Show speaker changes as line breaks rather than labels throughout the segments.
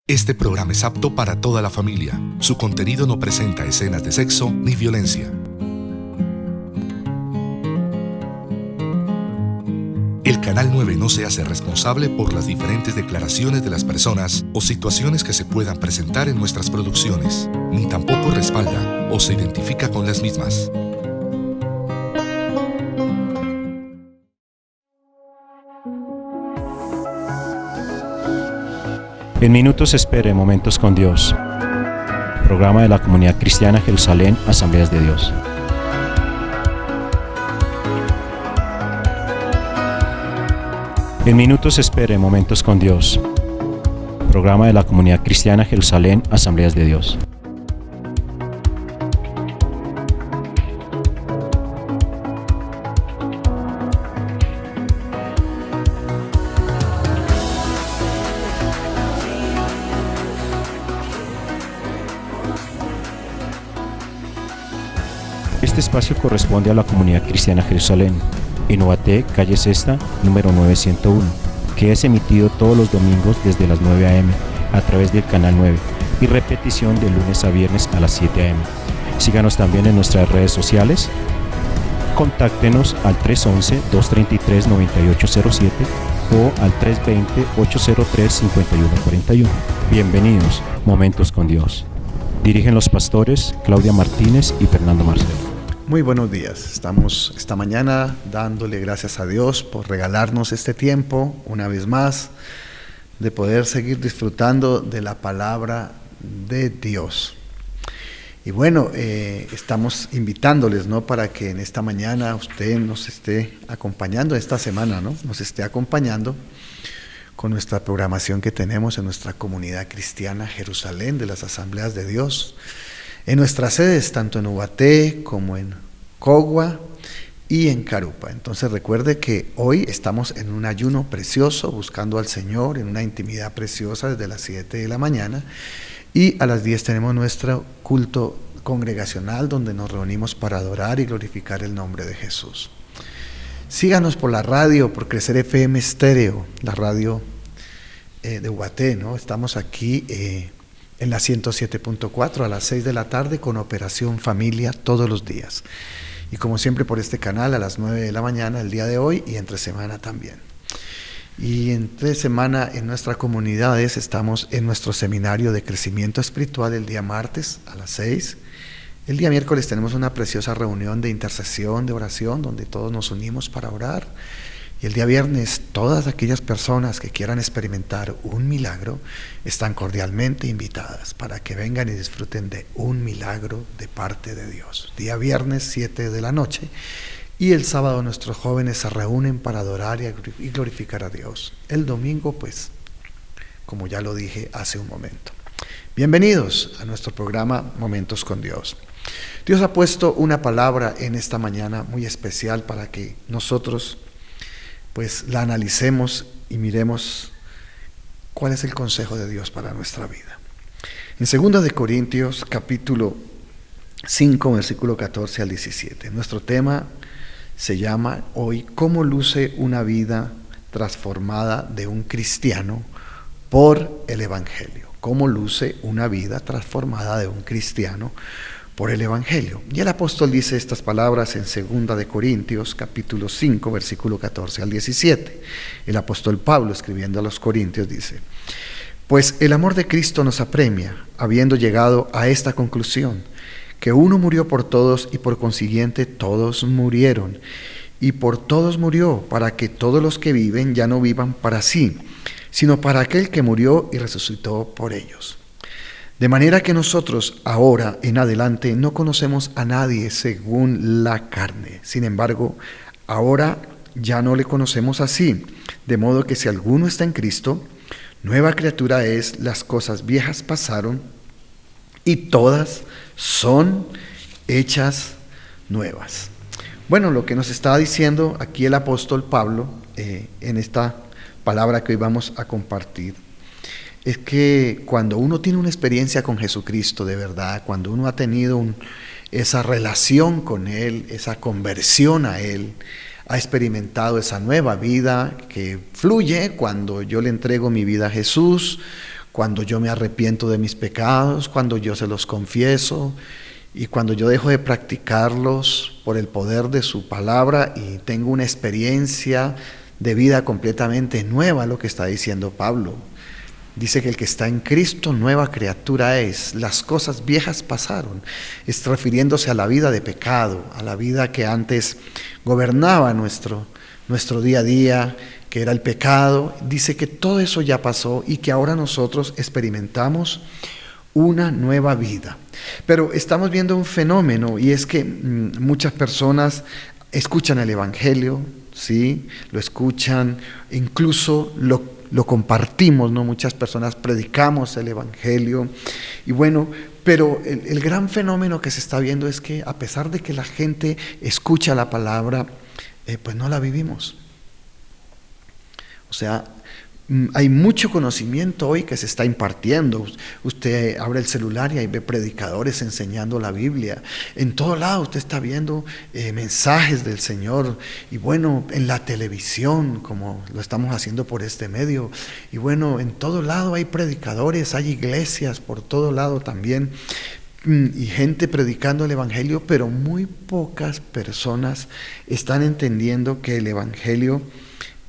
Este programa es apto para toda la familia. Su contenido no presenta escenas de sexo ni violencia. El Canal 9 no se hace responsable por las diferentes declaraciones de las personas o situaciones que se puedan presentar en nuestras producciones, ni tampoco respalda o se identifica con las mismas.
En minutos espere Momentos con Dios, programa de la Comunidad Cristiana Jerusalén, Asambleas de Dios. En minutos espere Momentos con Dios, programa de la Comunidad Cristiana Jerusalén, Asambleas de Dios. Este espacio corresponde a la Comunidad Cristiana Jerusalén, en Ubaté, calle Sexta, número 901, que es emitido todos los domingos desde las 9 a.m. a través del Canal 9 y repetición de lunes a viernes a las 7 a.m. Síganos también en nuestras redes sociales. Contáctenos al 311-233-9807 o al 320-803-5141. Bienvenidos, Momentos con Dios. Dirigen los pastores Claudia Martínez y Fernando Marcelo.
Muy buenos días. Estamos esta mañana dándole gracias a Dios por regalarnos este tiempo, una vez más, de poder seguir disfrutando de la palabra de Dios. Y bueno, estamos invitándoles, ¿no?, para que en esta mañana usted nos esté acompañando, esta semana, ¿no?, nos esté acompañando con nuestra programación que tenemos en nuestra comunidad cristiana Jerusalén de las Asambleas de Dios, en nuestras sedes, tanto en Ubaté como en Cogua y en Carupa. Entonces recuerde que hoy estamos en un ayuno precioso, buscando al Señor en una intimidad preciosa desde las 7 de la mañana, y a las 10 tenemos nuestro culto congregacional donde nos reunimos para adorar y glorificar el nombre de Jesús. Síganos por la radio, por Crecer FM Estéreo, la radio de Ubaté, ¿no? Estamos aquí en la 107.4 a las 6 de la tarde con Operación Familia todos los días. Y como siempre por este canal a las 9 de la mañana el día de hoy y entre semana también. Y entre semana en nuestras comunidades estamos en nuestro seminario de crecimiento espiritual el día martes a las 6. El día miércoles tenemos una preciosa reunión de intercesión, de oración, donde todos nos unimos para orar. Y el día viernes, todas aquellas personas que quieran experimentar un milagro están cordialmente invitadas para que vengan y disfruten de un milagro de parte de Dios. Día viernes, 7 de la noche. Y el sábado nuestros jóvenes se reúnen para adorar y glorificar a Dios. El domingo, pues, como ya lo dije hace un momento. Bienvenidos a nuestro programa Momentos con Dios. Dios ha puesto una palabra en esta mañana muy especial para que nosotros pues la analicemos y miremos cuál es el consejo de Dios para nuestra vida. En 2 de Corintios capítulo 5 versículo 14 al 17, nuestro tema se llama hoy ¿Cómo luce una vida transformada de un cristiano por el Evangelio? ¿Cómo luce una vida transformada de un cristiano por el Evangelio? Y el apóstol dice estas palabras en 2 de Corintios, capítulo 5, versículo 14 al 17. El apóstol Pablo, escribiendo a los Corintios, dice: Pues el amor de Cristo nos apremia, habiendo llegado a esta conclusión, que uno murió por todos y por consiguiente todos murieron. Y por todos murió, para que todos los que viven ya no vivan para sí, sino para aquel que murió y resucitó por ellos. De manera que nosotros ahora en adelante no conocemos a nadie según la carne. Sin embargo, ahora ya no le conocemos así. De modo que si alguno está en Cristo, nueva criatura es, las cosas viejas pasaron y todas son hechas nuevas. Bueno, lo que nos está diciendo aquí el apóstol Pablo en esta palabra que hoy vamos a compartir, es que cuando uno tiene una experiencia con Jesucristo de verdad, cuando uno ha tenido esa relación con Él, esa conversión a Él, ha experimentado esa nueva vida que fluye cuando yo le entrego mi vida a Jesús, cuando yo me arrepiento de mis pecados, cuando yo se los confieso y cuando yo dejo de practicarlos por el poder de su palabra y tengo una experiencia de vida completamente nueva, lo que está diciendo Pablo. Dice que el que está en Cristo, nueva criatura es. Las cosas viejas pasaron. Está refiriéndose a la vida de pecado, a la vida que antes gobernaba nuestro día a día, que era el pecado. Dice que todo eso ya pasó y que ahora nosotros experimentamos una nueva vida. Pero estamos viendo un fenómeno, y es que muchas personas escuchan el Evangelio, ¿sí? Lo escuchan, incluso lo compartimos, ¿no? Muchas personas predicamos el Evangelio, y bueno, pero el gran fenómeno que se está viendo es que a pesar de que la gente escucha la palabra, pues no la vivimos. O sea, hay mucho conocimiento hoy que se está impartiendo. Usted abre el celular y ahí ve predicadores enseñando la Biblia. En todo lado usted está viendo mensajes del Señor. Y bueno, en la televisión, como lo estamos haciendo por este medio. Y bueno, en todo lado hay predicadores, hay iglesias por todo lado también. Y gente predicando el Evangelio, pero muy pocas personas están entendiendo que el Evangelio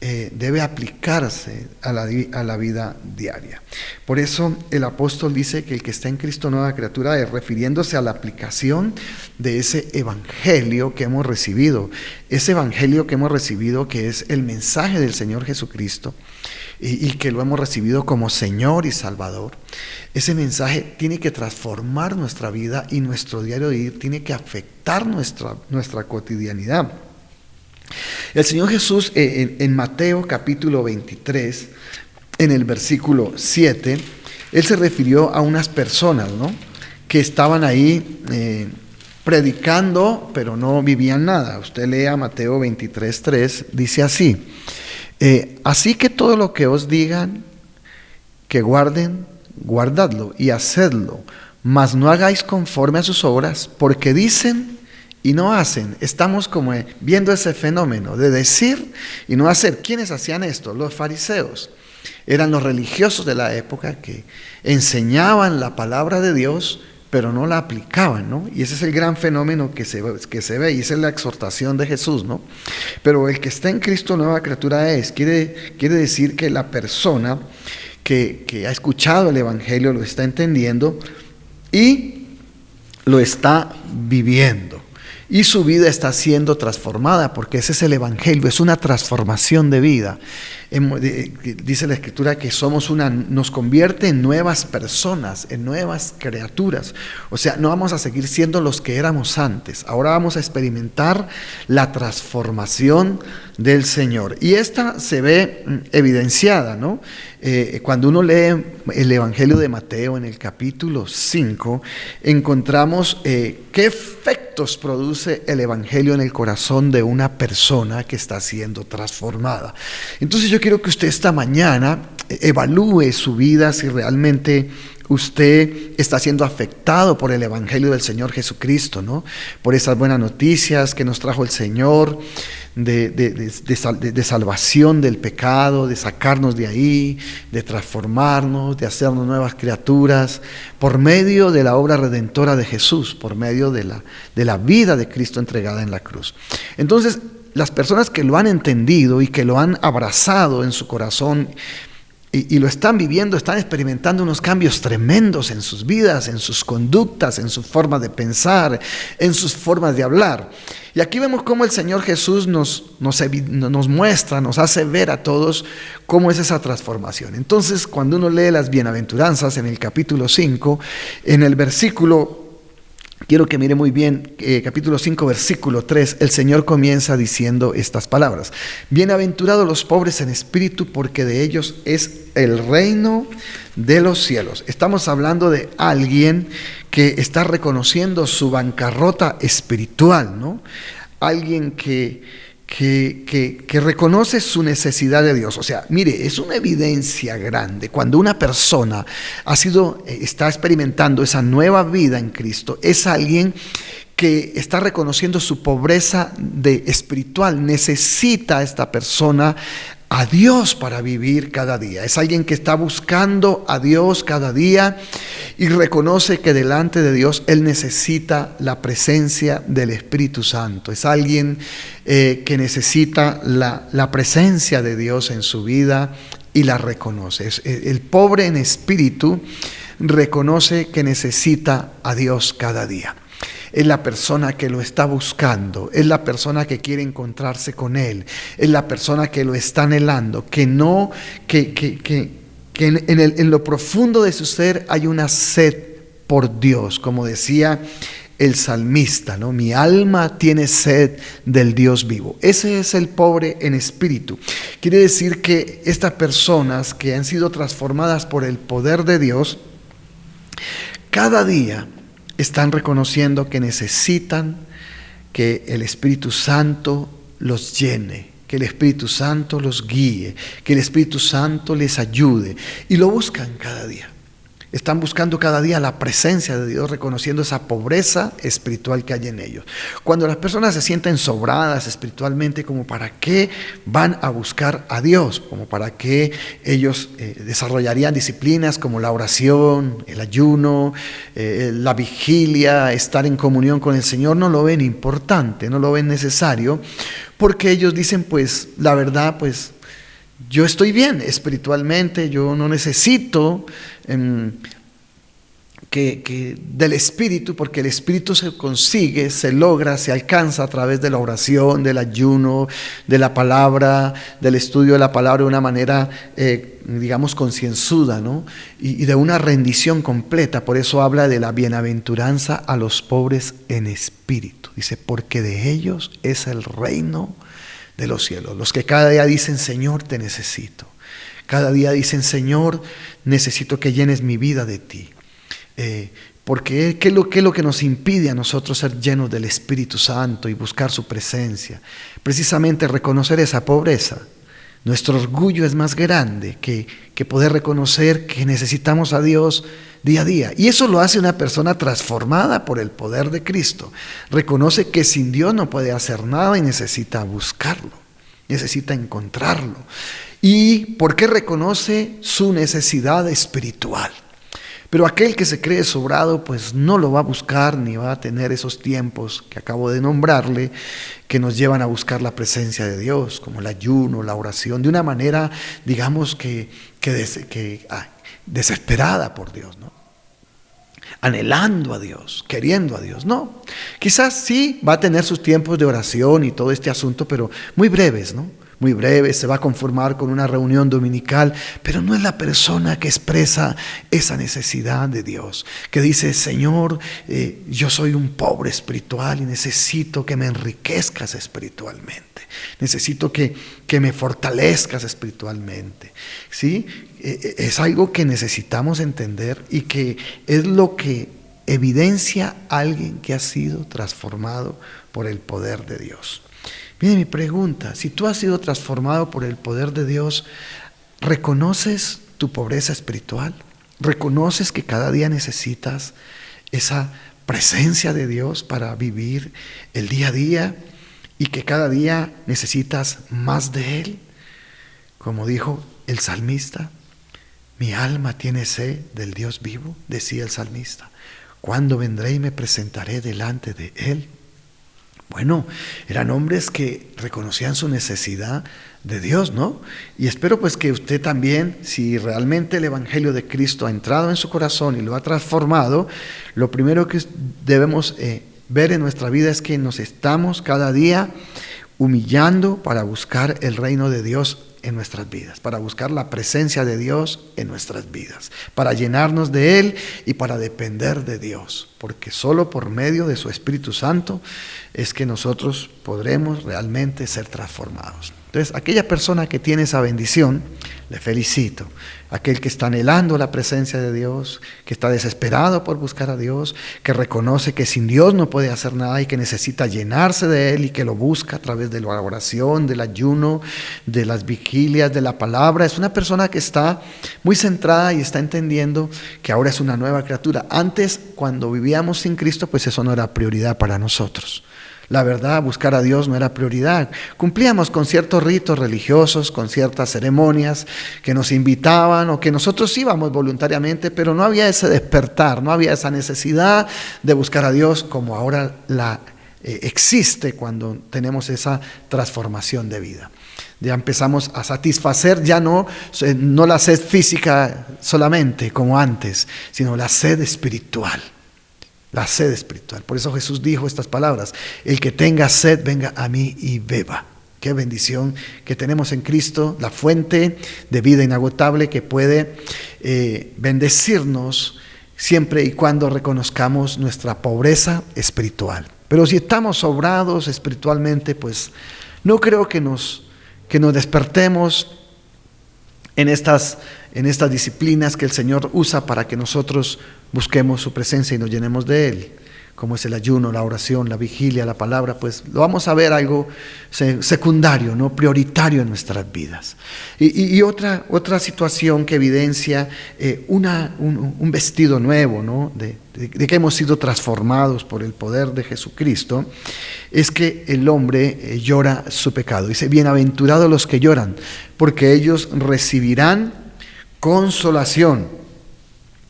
debe aplicarse a la vida diaria. Por eso el apóstol dice que el que está en Cristo nueva criatura es, refiriéndose a la aplicación de ese evangelio que hemos recibido. Ese evangelio que hemos recibido, que es el mensaje del Señor Jesucristo, y que lo hemos recibido como Señor y Salvador. Ese mensaje tiene que transformar nuestra vida y nuestro diario vivir, tiene que afectar nuestra cotidianidad. El Señor Jesús en Mateo capítulo 23, en el versículo 7, Él se refirió a unas personas, ¿no?, que estaban ahí predicando, pero no vivían nada. Usted lea Mateo 23, 3, dice así: así que todo lo que os digan que guarden, guardadlo y hacedlo, mas no hagáis conforme a sus obras, porque dicen y no hacen. Estamos como viendo ese fenómeno de decir y no hacer. ¿Quiénes hacían esto? Los fariseos. Eran los religiosos de la época que enseñaban la palabra de Dios, pero no la aplicaban, ¿no? Y ese es el gran fenómeno que se ve, y esa es la exhortación de Jesús, ¿no? Pero el que está en Cristo nueva criatura es. Quiere decir que la persona que ha escuchado el Evangelio lo está entendiendo y lo está viviendo. Y su vida está siendo transformada, porque ese es el Evangelio, es una transformación de vida. Dice la Escritura que nos convierte en nuevas personas, en nuevas criaturas. O sea, no vamos a seguir siendo los que éramos antes. Ahora vamos a experimentar la transformación del Señor. Y esta se ve evidenciada, ¿no? Cuando uno lee el Evangelio de Mateo en el capítulo 5, encontramos qué efectos produce el Evangelio en el corazón de una persona que está siendo transformada. Entonces yo quiero que usted esta mañana evalúe su vida, si realmente usted está siendo afectado por el Evangelio del Señor Jesucristo, ¿no? Por esas buenas noticias que nos trajo el Señor, de salvación del pecado, de sacarnos de ahí, de transformarnos, de hacernos nuevas criaturas, por medio de la obra redentora de Jesús, por medio de la vida de Cristo entregada en la cruz. Entonces, las personas que lo han entendido y que lo han abrazado en su corazón y lo están viviendo, están experimentando unos cambios tremendos en sus vidas, en sus conductas, en su forma de pensar, en sus formas de hablar. Y aquí vemos cómo el Señor Jesús nos muestra, nos hace ver a todos cómo es esa transformación. Entonces, cuando uno lee las bienaventuranzas en el capítulo 5, en el versículo, quiero que mire muy bien, capítulo 5, versículo 3, el Señor comienza diciendo estas palabras: bienaventurados los pobres en espíritu, porque de ellos es el reino de los cielos. Estamos hablando de alguien que está reconociendo su bancarrota espiritual, ¿no? Alguien que reconoce su necesidad de Dios. O sea, mire, es una evidencia grande cuando una persona está experimentando esa nueva vida en Cristo. Es alguien que está reconociendo su pobreza espiritual. Necesita esta persona a Dios para vivir cada día. Es alguien que está buscando a Dios cada día y reconoce que delante de Dios él necesita la presencia del Espíritu Santo. Es alguien que necesita la presencia de Dios en su vida y la reconoce. El pobre en espíritu reconoce que necesita a Dios cada día. Es la persona que lo está buscando, es la persona que quiere encontrarse con Él, es la persona que lo está anhelando, que en lo profundo de su ser hay una sed por Dios, como decía el salmista, ¿no? Mi alma tiene sed del Dios vivo. Ese es el pobre en espíritu. Quiere decir que estas personas que han sido transformadas por el poder de Dios, cada día están reconociendo que necesitan que el Espíritu Santo los llene, que el Espíritu Santo los guíe, que el Espíritu Santo les ayude. Y lo buscan cada día. Están buscando cada día la presencia de Dios, reconociendo esa pobreza espiritual que hay en ellos. Cuando las personas se sienten sobradas espiritualmente, como para qué van a buscar a Dios, como para qué ellos desarrollarían disciplinas como la oración, el ayuno, la vigilia, estar en comunión con el Señor, no lo ven importante, no lo ven necesario, porque ellos dicen, pues, la verdad, pues, yo estoy bien espiritualmente, yo no necesito que del Espíritu, porque el Espíritu se consigue, se logra, se alcanza a través de la oración, del ayuno, de la palabra, del estudio de la palabra de una manera, digamos, concienzuda, ¿no? Y de una rendición completa. Por eso habla de la bienaventuranza a los pobres en espíritu. Dice, porque de ellos es el reino de los cielos. Los que cada día dicen, Señor, te necesito. Cada día dicen, Señor, necesito que llenes mi vida de ti. Porque ¿qué es lo que nos impide a nosotros ser llenos del Espíritu Santo y buscar su presencia? Precisamente reconocer esa pobreza. Nuestro orgullo es más grande que poder reconocer que necesitamos a Dios día a día. Y eso lo hace una persona transformada por el poder de Cristo. Reconoce que sin Dios no puede hacer nada y necesita buscarlo, necesita encontrarlo. ¿Y por qué reconoce su necesidad espiritual? Pero aquel que se cree sobrado, pues no lo va a buscar ni va a tener esos tiempos que acabo de nombrarle, que nos llevan a buscar la presencia de Dios, como el ayuno, la oración, de una manera, digamos, que desesperada por Dios, ¿no? Anhelando a Dios, queriendo a Dios. No, quizás sí va a tener sus tiempos de oración y todo este asunto, pero muy breves, ¿no? Muy breve, se va a conformar con una reunión dominical, pero no es la persona que expresa esa necesidad de Dios, que dice, Señor, yo soy un pobre espiritual y necesito que me enriquezcas espiritualmente, necesito que me fortalezcas espiritualmente, ¿sí? Es algo que necesitamos entender y que es lo que evidencia a alguien que ha sido transformado por el poder de Dios. Mire mi pregunta, si tú has sido transformado por el poder de Dios, ¿reconoces tu pobreza espiritual? ¿Reconoces que cada día necesitas esa presencia de Dios para vivir el día a día y que cada día necesitas más de Él? Como dijo el salmista, mi alma tiene sed del Dios vivo, decía el salmista. ¿Cuándo vendré y me presentaré delante de Él? Bueno, eran hombres que reconocían su necesidad de Dios, ¿no? Y espero pues que usted también, si realmente el Evangelio de Cristo ha entrado en su corazón y lo ha transformado, lo primero que debemos ver en nuestra vida es que nos estamos cada día humillando para buscar el reino de Dios en nuestras vidas, para buscar la presencia de Dios en nuestras vidas, para llenarnos de Él y para depender de Dios, porque solo por medio de su Espíritu Santo es que nosotros podremos realmente ser transformados. Entonces, aquella persona que tiene esa bendición, le felicito. Aquel que está anhelando la presencia de Dios, que está desesperado por buscar a Dios, que reconoce que sin Dios no puede hacer nada y que necesita llenarse de Él y que lo busca a través de la oración, del ayuno, de las vigilias, de la palabra. Es una persona que está muy centrada y está entendiendo que ahora es una nueva criatura. Antes, cuando vivíamos sin Cristo, pues eso no era prioridad para nosotros. La verdad, buscar a Dios no era prioridad. Cumplíamos con ciertos ritos religiosos, con ciertas ceremonias que nos invitaban o que nosotros íbamos voluntariamente, pero no había ese despertar, no había esa necesidad de buscar a Dios como ahora existe cuando tenemos esa transformación de vida. Ya empezamos a satisfacer ya no la sed física solamente como antes, sino la sed espiritual. La sed espiritual. Por eso Jesús dijo estas palabras: el que tenga sed, venga a mí y beba. Qué bendición que tenemos en Cristo, la fuente de vida inagotable que puede bendecirnos siempre y cuando reconozcamos nuestra pobreza espiritual. Pero si estamos sobrados espiritualmente, pues no creo que nos despertemos en estas disciplinas que el Señor usa para que nosotros busquemos su presencia y nos llenemos de Él, como es el ayuno, la oración, la vigilia, la palabra. Pues lo vamos a ver algo secundario, no prioritario en nuestras vidas. Y otra situación que evidencia un vestido nuevo, ¿no? de que hemos sido transformados por el poder de Jesucristo, es que el hombre llora su pecado. Dice: bienaventurados los que lloran, porque ellos recibirán consolación.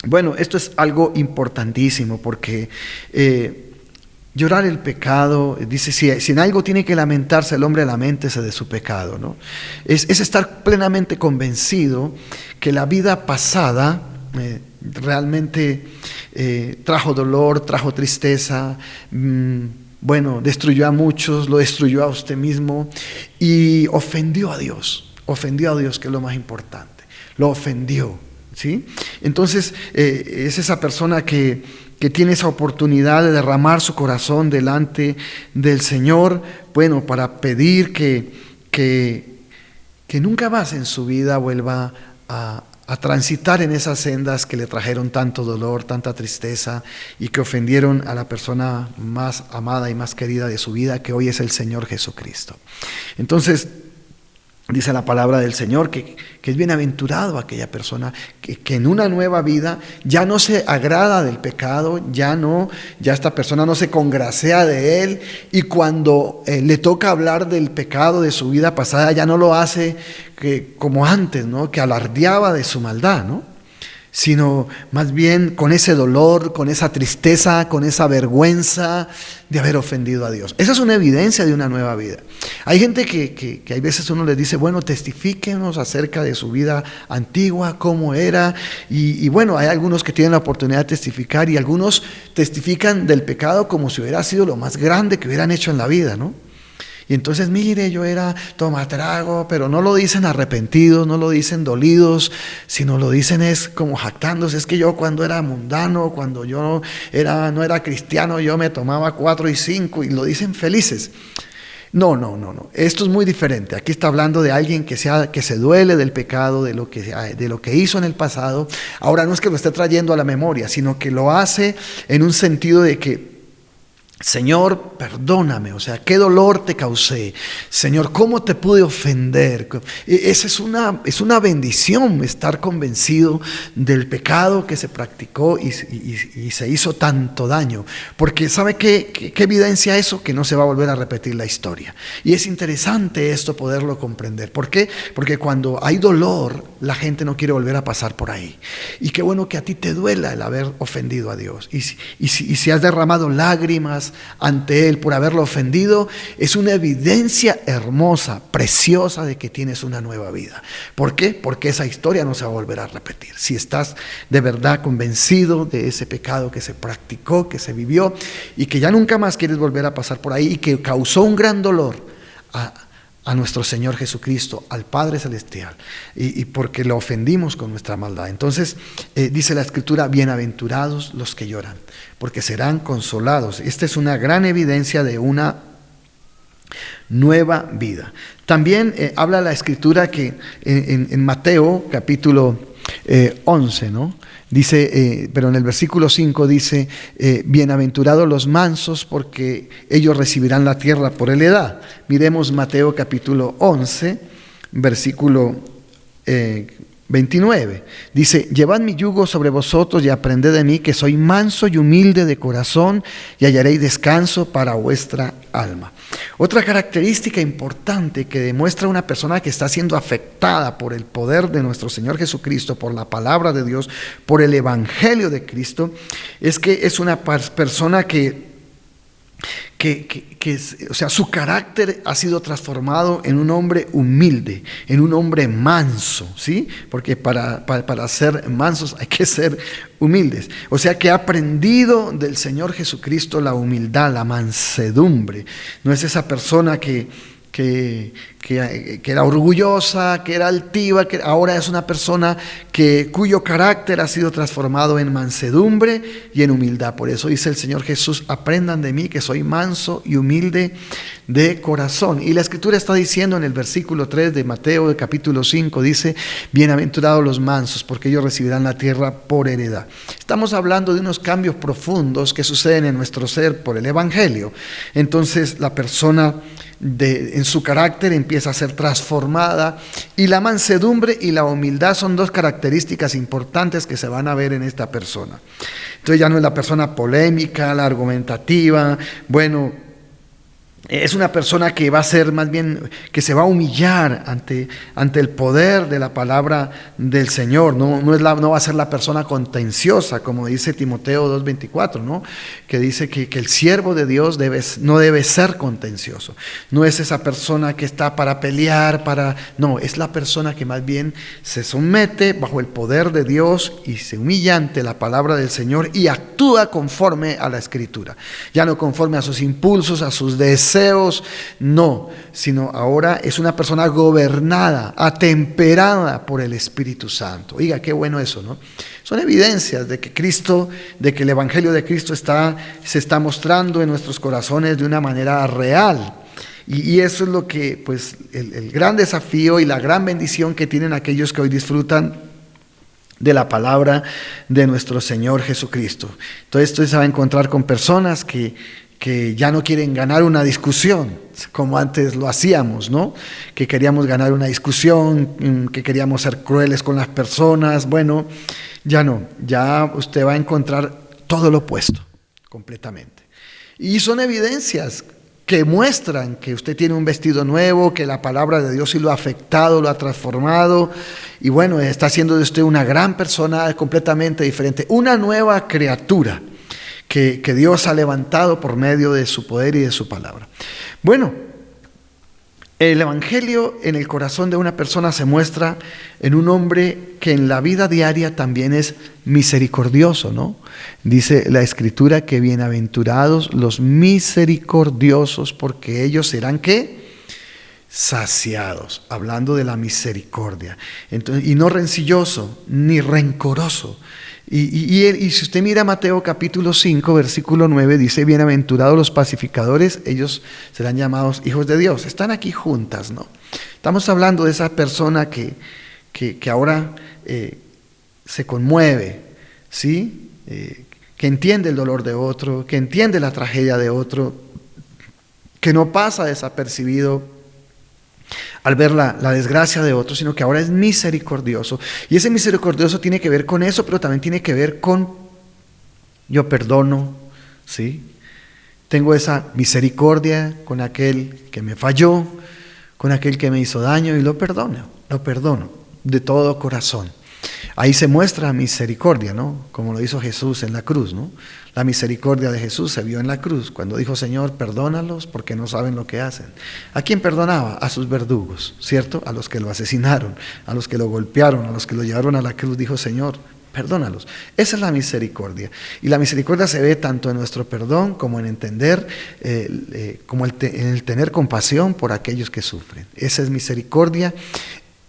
Bueno, esto es algo importantísimo, porque llorar el pecado, dice, si en algo tiene que lamentarse el hombre, laméntese de su pecado, ¿no? Es estar plenamente convencido que la vida pasada realmente trajo dolor, trajo tristeza, destruyó a muchos, lo destruyó a usted mismo y ofendió a Dios, que es lo más importante, lo ofendió. ¿Sí? Entonces es esa persona que tiene esa oportunidad de derramar su corazón delante del Señor, para pedir que nunca más en su vida vuelva a transitar en esas sendas que le trajeron tanto dolor, tanta tristeza y que ofendieron a la persona más amada y más querida de su vida, que hoy es el Señor Jesucristo. Entonces, dice la palabra del Señor que es bienaventurado aquella persona que en una nueva vida ya no se agrada del pecado, ya esta persona no se congracea de él, y cuando le toca hablar del pecado de su vida pasada, ya no lo hace como antes, ¿no? Que alardeaba de su maldad, ¿no? Sino más bien con ese dolor, con esa tristeza, con esa vergüenza de haber ofendido a Dios. Esa es una evidencia de una nueva vida. Hay gente que hay veces uno les dice: bueno, testifíquenos acerca de su vida antigua, cómo era, y hay algunos que tienen la oportunidad de testificar, y algunos testifican del pecado como si hubiera sido lo más grande que hubieran hecho en la vida, ¿no? Y entonces, mire, yo era tomatrago, pero no lo dicen arrepentidos, no lo dicen dolidos, sino lo dicen es como jactándose: es que yo cuando era mundano, cuando yo no era cristiano, yo me tomaba 4 y 5, y lo dicen felices. No. Esto es muy diferente. Aquí está hablando de alguien que se duele del pecado, de lo que hizo en el pasado. Ahora no es que lo esté trayendo a la memoria, sino que lo hace en un sentido de que: Señor, perdóname, qué dolor te causé. Señor, cómo te pude ofender. Esa es una bendición, estar convencido del pecado que se practicó y se hizo tanto daño. Porque ¿sabe qué evidencia eso? Que no se va a volver a repetir la historia. Y es interesante esto, poderlo comprender. ¿Por qué? Porque cuando hay dolor, la gente no quiere volver a pasar por ahí. Y qué bueno que a ti te duela el haber ofendido a Dios. Y si has derramado lágrimas ante Él por haberlo ofendido, es una evidencia hermosa, preciosa, de que tienes una nueva vida. ¿Por qué? Porque esa historia no se va a volver a repetir. Si estás de verdad convencido de ese pecado que se practicó, que se vivió, y que ya nunca más quieres volver a pasar por ahí, y que causó un gran dolor a nuestro Señor Jesucristo, al Padre Celestial, y porque lo ofendimos con nuestra maldad. Entonces dice la Escritura: bienaventurados los que lloran, porque serán consolados. Esta es una gran evidencia de una nueva vida. También habla la Escritura que en Mateo capítulo 11, ¿no? Dice, pero en el versículo 5 dice: bienaventurados los mansos, porque ellos recibirán la tierra por heredad. Miremos Mateo capítulo 11, versículo 29. Dice, llevad mi yugo sobre vosotros y aprended de mí, que soy manso y humilde de corazón, y hallaréis descanso para vuestra alma. Otra característica importante que demuestra una persona que está siendo afectada por el poder de nuestro Señor Jesucristo, por la palabra de Dios, por el Evangelio de Cristo, es que es una persona o sea, su carácter ha sido transformado en un hombre humilde, en un hombre manso, ¿sí? Porque para ser mansos hay que ser humildes. O sea, que ha aprendido del Señor Jesucristo la humildad, la mansedumbre. No es esa persona que era orgullosa, que era altiva, que ahora es una persona cuyo carácter ha sido transformado en mansedumbre y en humildad. Por eso dice el Señor Jesús, aprendan de mí que soy manso y humilde de corazón. Y la Escritura está diciendo en el versículo 3 de Mateo, de capítulo 5, dice, bienaventurados los mansos, porque ellos recibirán la tierra por heredad. Estamos hablando de unos cambios profundos que suceden en nuestro ser por el Evangelio. Entonces la persona en su carácter empieza a ser transformada, y la mansedumbre y la humildad son dos características importantes que se van a ver en esta persona. Entonces ya no es la persona polémica, la argumentativa, bueno, es una persona que va a ser más bien, que se va a humillar ante el poder de la palabra del Señor. No va a ser la persona contenciosa, como dice Timoteo 2:24, ¿no? Que dice que el siervo de Dios no debe ser contencioso. No es esa persona que está para pelear, no, es la persona que más bien se somete bajo el poder de Dios y se humilla ante la palabra del Señor y actúa conforme a la Escritura. Ya no conforme a sus impulsos, a sus deseos, no, sino ahora es una persona gobernada, atemperada por el Espíritu Santo. Oiga, qué bueno eso, ¿no? Son evidencias de que el Evangelio de Cristo se está mostrando en nuestros corazones de una manera real. Y eso es lo que, pues, el gran desafío y la gran bendición que tienen aquellos que hoy disfrutan de la palabra de nuestro Señor Jesucristo. Entonces, se va a encontrar con personas que ya no quieren ganar una discusión, como antes lo hacíamos, ¿no? Que queríamos ganar una discusión, que queríamos ser crueles con las personas. Bueno, ya no, ya usted va a encontrar todo lo opuesto, completamente. Y son evidencias que muestran que usted tiene un vestido nuevo, que la palabra de Dios sí lo ha afectado, lo ha transformado, y bueno, está haciendo de usted una gran persona completamente diferente, una nueva criatura que Dios ha levantado por medio de su poder y de su palabra. Bueno, el Evangelio en el corazón de una persona se muestra en un hombre que en la vida diaria también es misericordioso, ¿no? Dice la Escritura que bienaventurados los misericordiosos, porque ellos serán, ¿qué? Saciados, hablando de la misericordia. Entonces, y no rencilloso, ni rencoroso. Y si usted mira Mateo capítulo 5, versículo 9, dice, bienaventurados los pacificadores, ellos serán llamados hijos de Dios. Están aquí juntas, ¿no? Estamos hablando de esa persona que ahora se conmueve, ¿sí? Que entiende el dolor de otro, que entiende la tragedia de otro, que no pasa desapercibido al ver la desgracia de otros, sino que ahora es misericordioso. Y ese misericordioso tiene que ver con eso, pero también tiene que ver con yo perdono, ¿sí? Tengo esa misericordia con aquel que me falló, con aquel que me hizo daño, y lo perdono de todo corazón. Ahí se muestra misericordia, ¿no? Como lo hizo Jesús en la cruz, ¿no? La misericordia de Jesús se vio en la cruz, cuando dijo, Señor, perdónalos porque no saben lo que hacen. ¿A quién perdonaba? A sus verdugos, ¿cierto? A los que lo asesinaron, a los que lo golpearon, a los que lo llevaron a la cruz. Dijo, Señor, perdónalos. Esa es la misericordia. Y la misericordia se ve tanto en nuestro perdón como en entender, como en el tener compasión por aquellos que sufren. Esa es misericordia.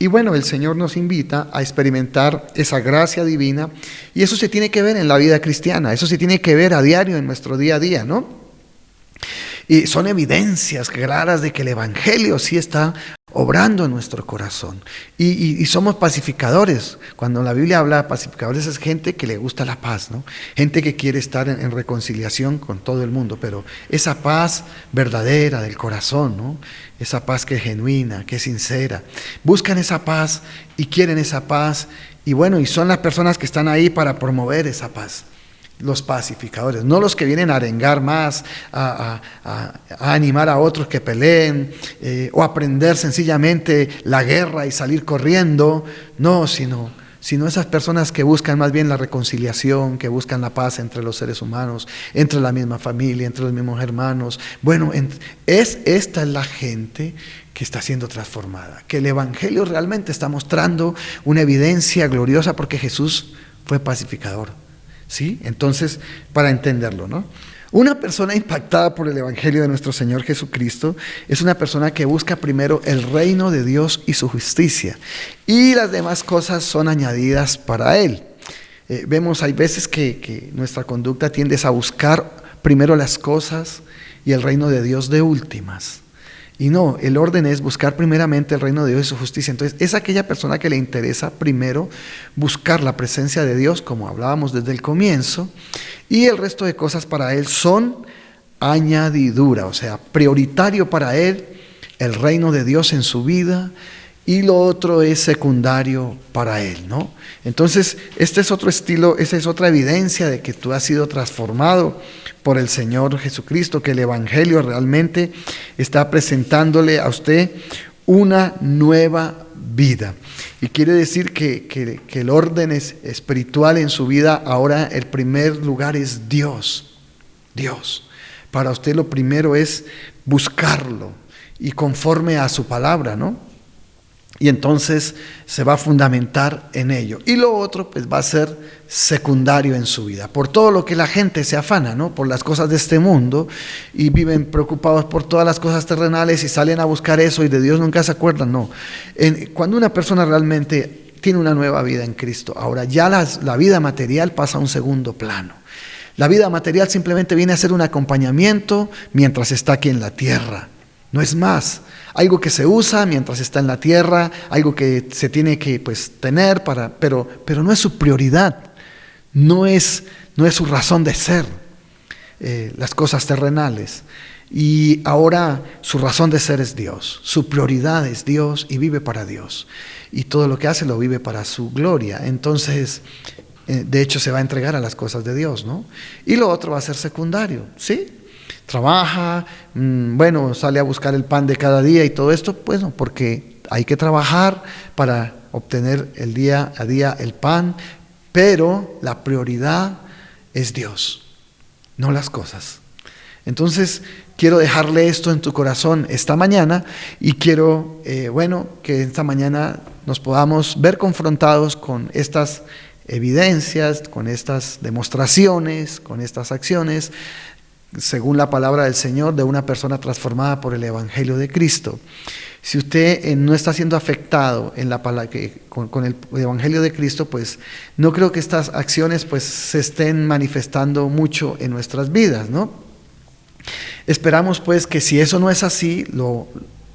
Y bueno, el Señor nos invita a experimentar esa gracia divina, y eso se tiene que ver en la vida cristiana, eso se tiene que ver a diario en nuestro día a día, ¿no? Y son evidencias claras de que el Evangelio sí está obrando en nuestro corazón. Y somos pacificadores. Cuando la Biblia habla de pacificadores es gente que le gusta la paz, ¿no? Gente que quiere estar en reconciliación con todo el mundo, pero esa paz verdadera del corazón, ¿no? Esa paz que es genuina, que es sincera. Buscan esa paz y quieren esa paz. Y bueno, y son las personas que están ahí para promover esa paz. Los pacificadores, no los que vienen a arengar más, a animar a otros que peleen, o aprender sencillamente la guerra y salir corriendo, no, sino esas personas que buscan más bien la reconciliación, que buscan la paz entre los seres humanos, entre la misma familia, entre los mismos hermanos. Bueno, esta es la gente que está siendo transformada, que el Evangelio realmente está mostrando una evidencia gloriosa porque Jesús fue pacificador. ¿Sí? Entonces, para entenderlo, ¿no? Una persona impactada por el Evangelio de nuestro Señor Jesucristo es una persona que busca primero el reino de Dios y su justicia, y las demás cosas son añadidas para Él. Vemos, hay veces que nuestra conducta tiende a buscar primero las cosas y el reino de Dios de últimas. Y no, el orden es buscar primeramente el reino de Dios y su justicia. Entonces, es aquella persona que le interesa primero buscar la presencia de Dios, como hablábamos desde el comienzo, y el resto de cosas para él son añadidura, o sea, prioritario para él el reino de Dios en su vida, y lo otro es secundario para él, ¿no? Entonces, este es otro estilo, esa es otra evidencia de que tú has sido transformado por el Señor Jesucristo, que el Evangelio realmente está presentándole a usted una nueva vida. Y quiere decir que el orden espiritual en su vida, ahora el primer lugar es Dios. Dios. Para usted lo primero es buscarlo y conforme a su palabra, ¿no? Y entonces se va a fundamentar en ello. Y lo otro pues va a ser secundario en su vida. Por todo lo que la gente se afana, ¿no? Por las cosas de este mundo, y viven preocupados por todas las cosas terrenales y salen a buscar eso y de Dios nunca se acuerdan. No. Cuando una persona realmente tiene una nueva vida en Cristo, ahora ya la vida material pasa a un segundo plano. La vida material simplemente viene a ser un acompañamiento mientras está aquí en la tierra. No es más, algo que se usa mientras está en la tierra, algo que se tiene que tener pero no es su prioridad, no es su razón de ser, las cosas terrenales. Y ahora su razón de ser es Dios, su prioridad es Dios y vive para Dios. Y todo lo que hace lo vive para su gloria. Entonces, de hecho se va a entregar a las cosas de Dios, ¿no? Y lo otro va a ser secundario, ¿sí? Trabaja, sale a buscar el pan de cada día y todo esto, pues no, porque hay que trabajar para obtener el día a día el pan, pero la prioridad es Dios, no las cosas. Entonces, quiero dejarle esto en tu corazón esta mañana y quiero, que esta mañana nos podamos ver confrontados con estas evidencias, con estas demostraciones, con estas acciones, según la palabra del Señor, de una persona transformada por el Evangelio de Cristo. Si usted no está siendo afectado en la palabra, con el Evangelio de Cristo, pues no creo que estas acciones se estén manifestando mucho en nuestras vidas, ¿no? Esperamos pues que si eso no es así,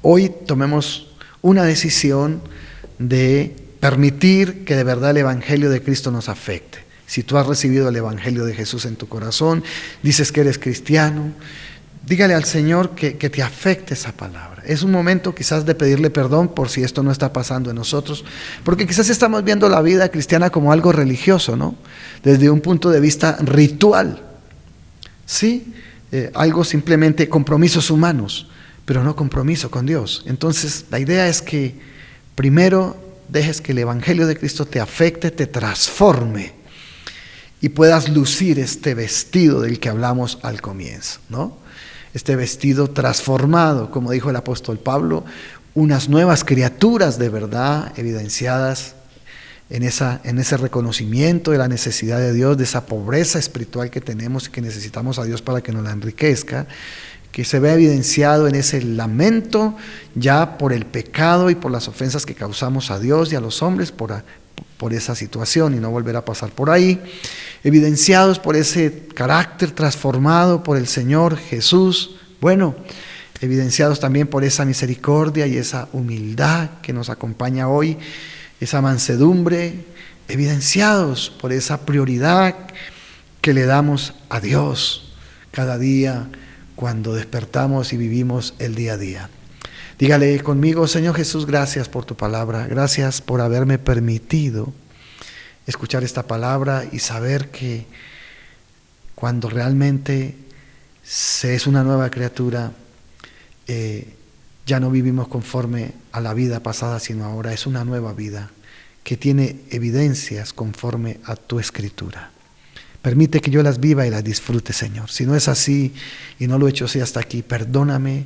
hoy tomemos una decisión de permitir que de verdad el Evangelio de Cristo nos afecte. Si tú has recibido el Evangelio de Jesús en tu corazón, dices que eres cristiano, dígale al Señor que te afecte esa palabra. Es un momento quizás de pedirle perdón por si esto no está pasando en nosotros, porque quizás estamos viendo la vida cristiana como algo religioso, ¿no? Desde un punto de vista ritual, ¿sí? Algo simplemente compromisos humanos, pero no compromiso con Dios. Entonces, la idea es que primero dejes que el Evangelio de Cristo te afecte, te transforme, y puedas lucir este vestido del que hablamos al comienzo, ¿no? Este vestido transformado, como dijo el apóstol Pablo, unas nuevas criaturas de verdad evidenciadas en ese reconocimiento de la necesidad de Dios, de esa pobreza espiritual que tenemos y que necesitamos a Dios para que nos la enriquezca, que se vea evidenciado en ese lamento ya por el pecado y por las ofensas que causamos a Dios y a los hombres por esa situación y no volver a pasar por ahí, evidenciados por ese carácter transformado por el Señor Jesús. evidenciados también por esa misericordia y esa humildad que nos acompaña hoy, esa mansedumbre, evidenciados por esa prioridad que le damos a Dios cada día cuando despertamos y vivimos el día a día. Dígale conmigo: Señor Jesús, gracias por tu palabra, gracias por haberme permitido escuchar esta palabra y saber que cuando realmente se es una nueva criatura, ya no vivimos conforme a la vida pasada, sino ahora es una nueva vida que tiene evidencias conforme a tu escritura. Permite que yo las viva y las disfrute, Señor. Si no es así y no lo he hecho así hasta aquí, perdóname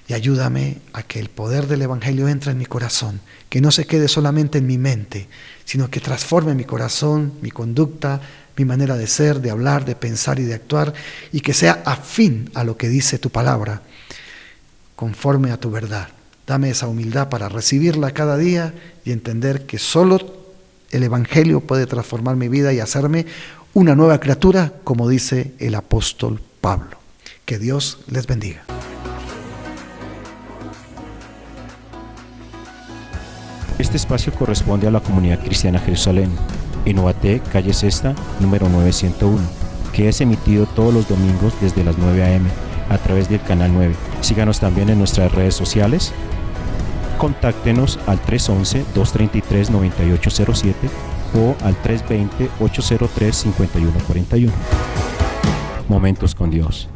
y ayúdame a que el poder del Evangelio entre en mi corazón, que no se quede solamente en mi mente, sino que transforme mi corazón, mi conducta, mi manera de ser, de hablar, de pensar y de actuar, y que sea afín a lo que dice tu palabra, conforme a tu verdad. Dame esa humildad para recibirla cada día y entender que solo el Evangelio puede transformar mi vida y hacerme una nueva criatura, como dice el apóstol Pablo. Que Dios les bendiga.
Este espacio corresponde a la Comunidad Cristiana Jerusalén, en Ubaté, calle Sexta, número 901, que es emitido todos los domingos desde las 9 a.m. a través del canal 9. Síganos también en nuestras redes sociales. Contáctenos al 311-233-9807 o al 320-803-5141. Momentos con Dios.